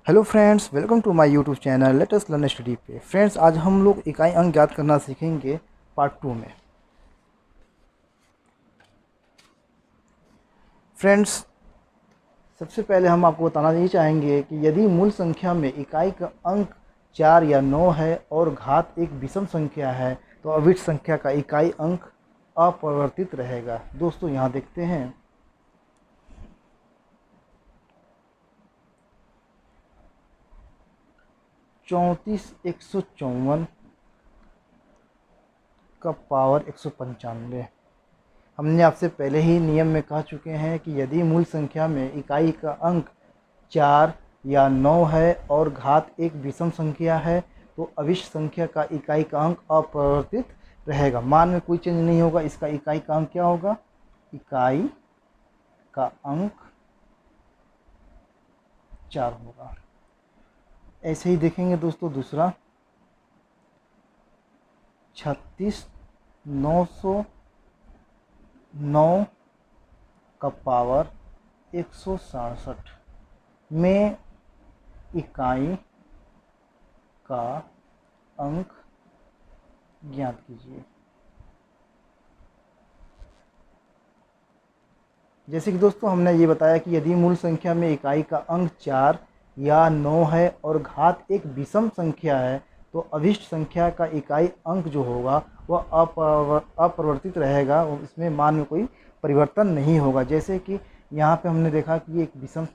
Hello friends, welcome to my YouTube channel let us learn study पे। Friends, आज हम लोग इकाई अंक ज्ञात करना सीखेंगे पार्ट 2 में। फ्रेंड्स, सबसे पहले हम आपको बताना ये चाहेंगे कि यदि मूल संख्या में इकाई का अंक 4 या 9 है और घात एक विषम संख्या है तो अविष्ट संख्या का इकाई अंक अपरिवर्तित रहेगा। दोस्तों, यहाँ देखते हैं 34,154 का पावर 195। हमने आपसे पहले ही नियम में कह चुके हैं कि यदि मूल संख्या में इकाई का अंक 4 या 9 है और घात एक विषम संख्या है तो अविष्ट संख्या का इकाई का अंक अपरिवर्तित रहेगा। मान में कोई चेंज नहीं होगा। इसका इकाई का अंक क्या होगा? इकाई का अंक 4 होगा। ऐसे ही देखेंगे दोस्तों, दूसरा 36,909 का पावर 167 में इकाई का अंक ज्ञात कीजिए। जैसे कि दोस्तों हमने ये बताया कि यदि मूल संख्या में इकाई का अंक 4 या 9 है और घात एक विषम संख्या है तो अभिष्ट संख्या का इकाई अंक जो होगा वह अपरिवर्तित रहेगा। इसमें मान में कोई परिवर्तन नहीं होगा। जैसे कि यहाँ पे हमने देखा कि ये एक विषम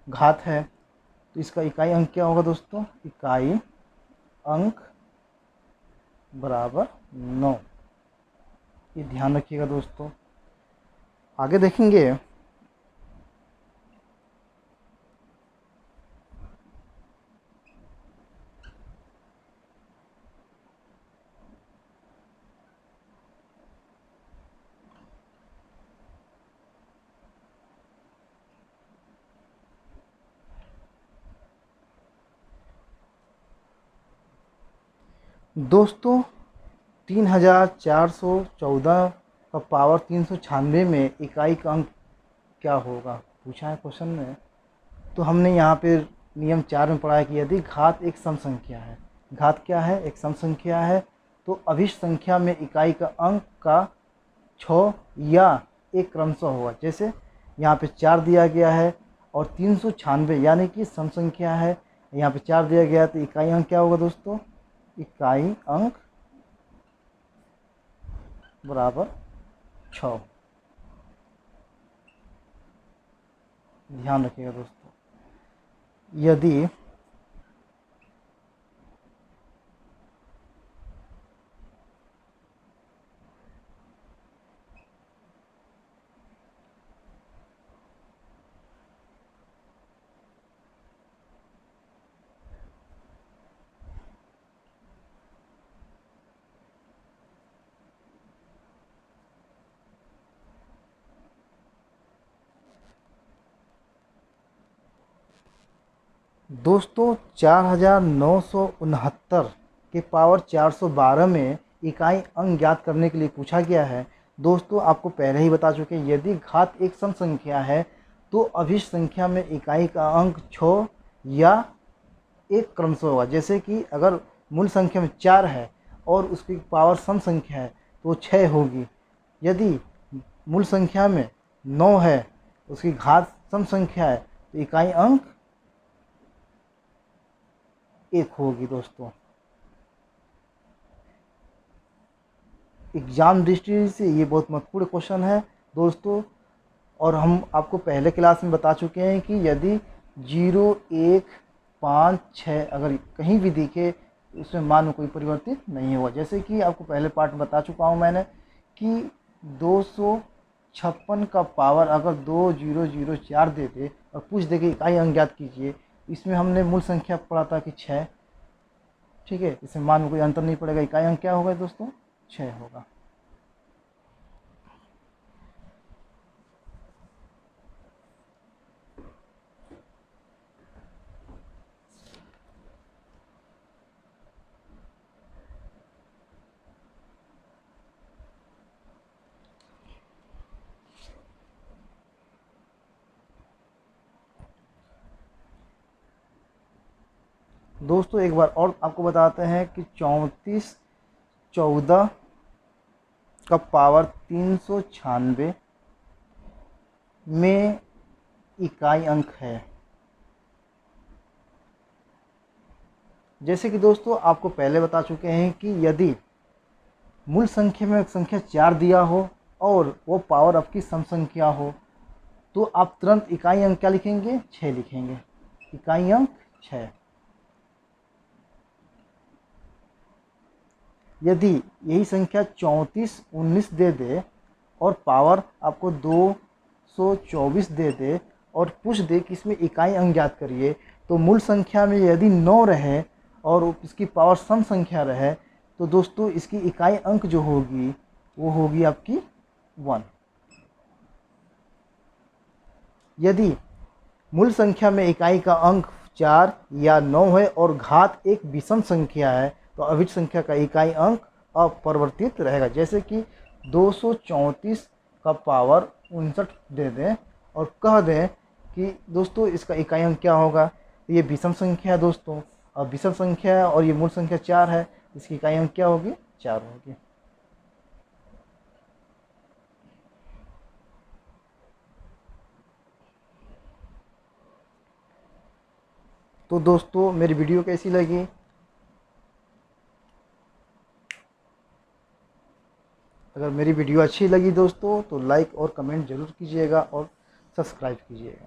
घात है तो इसका इकाई अंक क्या होगा दोस्तों? इकाई अंक बराबर 9। ये ध्यान रखिएगा दोस्तों। आगे देखेंगे दोस्तों 3,414 का पावर 396 में इकाई का अंक क्या होगा, पूछा है क्वेश्चन में। तो हमने यहाँ पे नियम 4 में पढ़ा है कि यदि घात एक सम संख्या है, घात क्या है? एक सम संख्या है, तो अभिष्ट संख्या में इकाई का अंक का 6 या एक क्रमशः होगा। जैसे यहाँ पे 4 दिया गया है और 396 यानी कि सम संख्या है, यहाँ पे 4 दिया गया है तो इकाई अंक क्या होगा दोस्तों? इकाई अंक बराबर 6। ध्यान रखिएगा दोस्तों। यदि दोस्तों 4,969 के पावर 412 में इकाई अंक ज्ञात करने के लिए पूछा गया है। दोस्तों आपको पहले ही बता चुके हैं, यदि घात एक सम संख्या है तो अभिष्ट संख्या में इकाई का अंक 6 या एक क्रमशः होगा। जैसे कि अगर मूल संख्या में 4 है और उसकी पावर सम संख्या है तो 6 होगी। यदि मूल संख्या में 9 है, उसकी घात सम संख्या है तो इकाई अंक 1 होगी। दोस्तों एग्जाम दृष्टि से ये बहुत महत्वपूर्ण क्वेश्चन है दोस्तों। और हम आपको पहले क्लास में बता चुके हैं कि यदि 0, 1, 5, 6 अगर कहीं भी दिखे उसमें मान में कोई परिवर्तित नहीं होगा। जैसे कि आपको पहले पार्ट में बता चुका हूँ मैंने कि 256 का पावर अगर 2004 दे दे और पूछ दे कि इकाई अंक ज्ञात कीजिए, इसमें हमने मूल संख्या पढ़ा था कि 6। ठीक है, इसमें मान में कोई अंतर नहीं पड़ेगा। इकाई अंक क्या होगा दोस्तों? 6 होगा। दोस्तों एक बार और आपको बताते हैं कि 34 14 का पावर 396 में इकाई अंक है। जैसे कि दोस्तों आपको पहले बता चुके हैं कि यदि मूल संख्या में संख्या 4 दिया हो और वो पावर आपकी सम संख्या हो तो आप तुरंत इकाई अंक क्या लिखेंगे, 6 लिखेंगे। इकाई अंक 6। यदि यही संख्या 34 19 दे दे और पावर आपको 224 दे दे और पूछ दे कि इसमें इकाई अंक ज्ञात करिए, तो मूल संख्या में यदि 9 रहे और इसकी पावर सम संख्या रहे तो दोस्तों इसकी इकाई अंक जो होगी वो होगी आपकी 1। यदि मूल संख्या में इकाई का अंक 4 या 9 है और घात एक विषम संख्या है तो अभिन्न संख्या का इकाई अंक अपरिवर्तित रहेगा। जैसे कि 234 का पावर 59 दे दें और कह दें कि दोस्तों इसका इकाई अंक क्या होगा, तो ये विषम संख्या है दोस्तों, अब विषम संख्या है और ये मूल संख्या 4 है, इसकी इकाई अंक क्या होगी, 4 होगी। तो दोस्तों मेरी वीडियो कैसी लगी, अगर मेरी वीडियो अच्छी लगी दोस्तों तो लाइक और कमेंट ज़रूर कीजिएगा और सब्सक्राइब कीजिएगा।